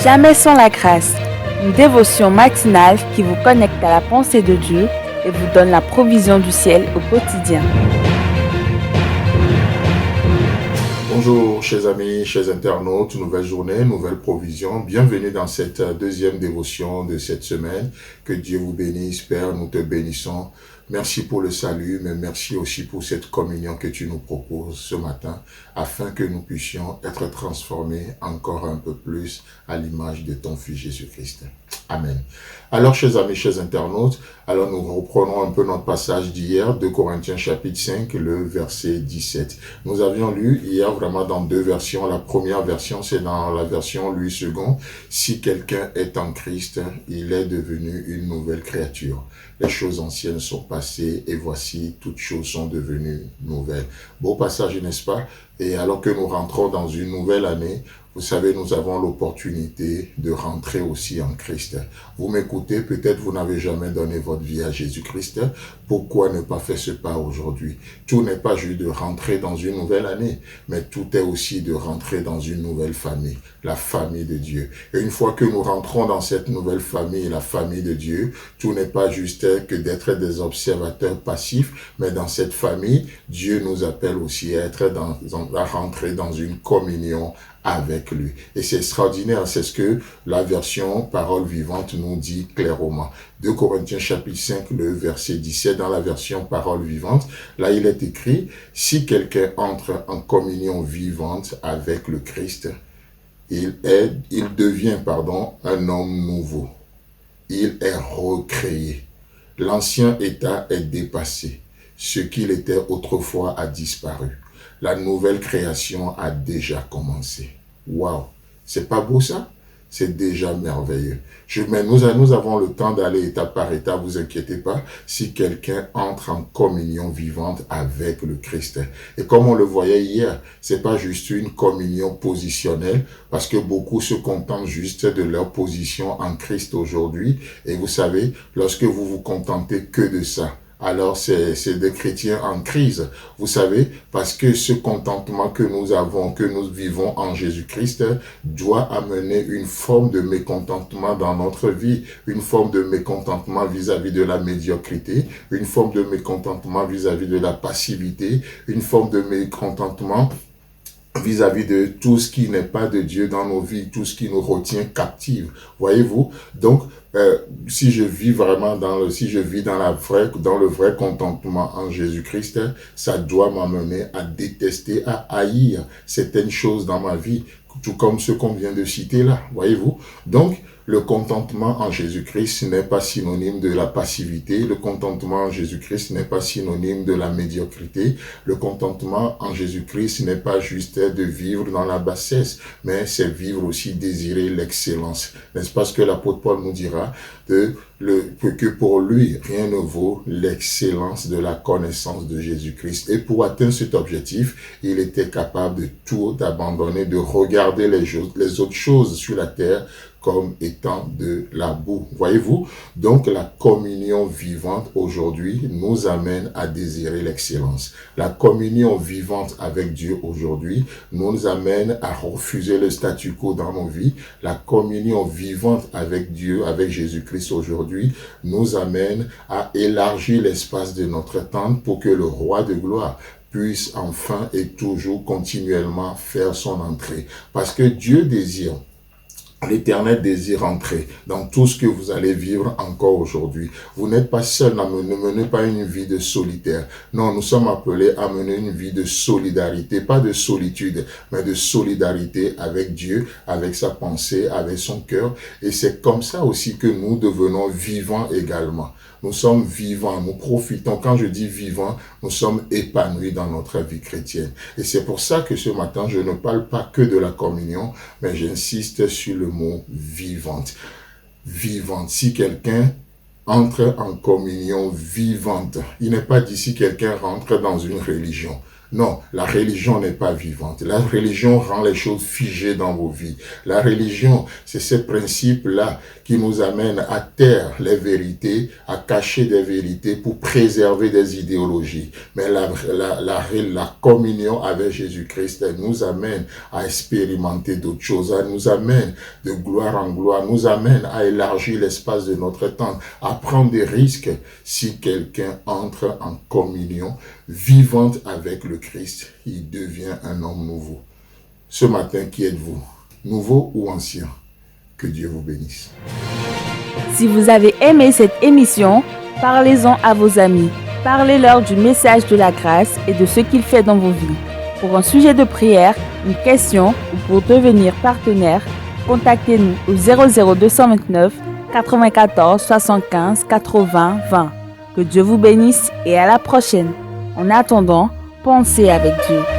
Jamais sans la grâce, une dévotion matinale qui vous connecte à la pensée de Dieu et vous donne la provision du ciel au quotidien. Bonjour chers amis, chers internautes, nouvelle journée, nouvelle provision. Bienvenue dans cette deuxième dévotion de cette semaine. Que Dieu vous bénisse, Père, nous te bénissons. Merci pour le salut, mais merci aussi pour cette communion que tu nous proposes ce matin, afin que nous puissions être transformés encore un peu plus à l'image de ton Fils Jésus-Christ. Amen. Alors, chers amis, chers internautes, alors nous reprenons un peu notre passage d'hier, 2 Corinthiens chapitre 5, le verset 17. Nous avions lu hier vraiment dans deux versions. La première version, c'est dans la version Louis II. Si quelqu'un est en Christ, il est devenu une nouvelle créature. Les choses anciennes sont passées et voici, toutes choses sont devenues nouvelles. Beau passage, n'est-ce pas? Et alors que nous rentrons dans une nouvelle année, vous savez, nous avons l'opportunité de rentrer aussi en Christ. Vous m'écoutez, peut-être vous n'avez jamais donné votre vie à Jésus-Christ. Pourquoi ne pas faire ce pas aujourd'hui? Tout n'est pas juste de rentrer dans une nouvelle année, mais tout est aussi de rentrer dans une nouvelle famille, la famille de Dieu. Et une fois que nous rentrons dans cette nouvelle famille, la famille de Dieu, tout n'est pas juste que d'être des observateurs passifs, mais dans cette famille, Dieu nous appelle aussi à rentrer dans une communion avec lui. Et c'est extraordinaire, c'est ce que la version Parole vivante nous dit clairement. 2 Corinthiens chapitre 5, le verset 17, dans la version Parole vivante, là il est écrit, si quelqu'un entre en communion vivante avec le Christ, il devient un homme nouveau. Il est recréé. L'ancien état est dépassé. Ce qu'il était autrefois a disparu. La nouvelle création a déjà commencé. Waouh! C'est pas beau ça? C'est déjà merveilleux. Mais nous avons le temps d'aller étape par étape, vous inquiétez pas, si quelqu'un entre en communion vivante avec le Christ. Et comme on le voyait hier, c'est pas juste une communion positionnelle, parce que beaucoup se contentent juste de leur position en Christ aujourd'hui. Et vous savez, lorsque vous vous contentez que de ça, alors c'est des chrétiens en crise, vous savez, parce que ce contentement que nous avons, que nous vivons en Jésus-Christ, doit amener une forme de mécontentement dans notre vie, une forme de mécontentement vis-à-vis de la médiocrité, une forme de mécontentement vis-à-vis de la passivité, une forme de mécontentement vis-à-vis de tout ce qui n'est pas de Dieu dans nos vies, tout ce qui nous retient captifs. Voyez-vous? Donc, si je vis vraiment dans le vrai contentement en Jésus-Christ, ça doit m'amener à détester, à haïr certaines choses dans ma vie, tout comme ce qu'on vient de citer là. Voyez-vous? Donc, le contentement en Jésus-Christ n'est pas synonyme de la passivité. Le contentement en Jésus-Christ n'est pas synonyme de la médiocrité. Le contentement en Jésus-Christ n'est pas juste de vivre dans la bassesse, mais c'est vivre aussi, désirer l'excellence. N'est-ce pas ce que l'apôtre Paul nous dira? Que pour lui, rien ne vaut l'excellence de la connaissance de Jésus-Christ. Et pour atteindre cet objectif, il était capable de tout abandonner, de regarder les autres choses sur la terre comme étant de la boue. Voyez-vous? Donc, la communion vivante aujourd'hui nous amène à désirer l'excellence. La communion vivante avec Dieu aujourd'hui nous amène à refuser le statu quo dans nos vies. La communion vivante avec Dieu, avec Jésus-Christ aujourd'hui, nous amène à élargir l'espace de notre tente pour que le roi de gloire puisse enfin et toujours continuellement faire son entrée. Parce que Dieu désire, l'Éternel désire entrer dans tout ce que vous allez vivre encore aujourd'hui. Vous n'êtes pas seul, ne menez pas une vie de solitaire. Non, nous sommes appelés à mener une vie de solidarité, pas de solitude, mais de solidarité avec Dieu, avec sa pensée, avec son cœur. Et c'est comme ça aussi que nous devenons vivants également. Nous sommes vivants, nous profitons. Quand je dis vivants, nous sommes épanouis dans notre vie chrétienne. Et c'est pour ça que ce matin, je ne parle pas que de la communion, mais j'insiste sur le mot vivante. Vivante. Si quelqu'un entre en communion vivante, il n'est pas dit si quelqu'un rentre dans une religion. Non, la religion n'est pas vivante. La religion rend les choses figées dans vos vies. La religion, c'est ce principe-là qui nous amène à taire les vérités, à cacher des vérités pour préserver des idéologies. Mais la communion avec Jésus-Christ nous amène à expérimenter d'autres choses, elle nous amène de gloire en gloire, nous amène à élargir l'espace de notre temps, à prendre des risques si quelqu'un entre en communion vivante avec le Christ, il devient un homme nouveau. Ce matin, qui êtes-vous? Nouveau ou ancien? Que Dieu vous bénisse. Si vous avez aimé cette émission, parlez-en à vos amis. Parlez-leur du message de la grâce et de ce qu'il fait dans vos vies. Pour un sujet de prière, une question ou pour devenir partenaire, contactez-nous au 00229 94 75 80 20. Que Dieu vous bénisse et à la prochaine. En attendant, pensez avec Dieu.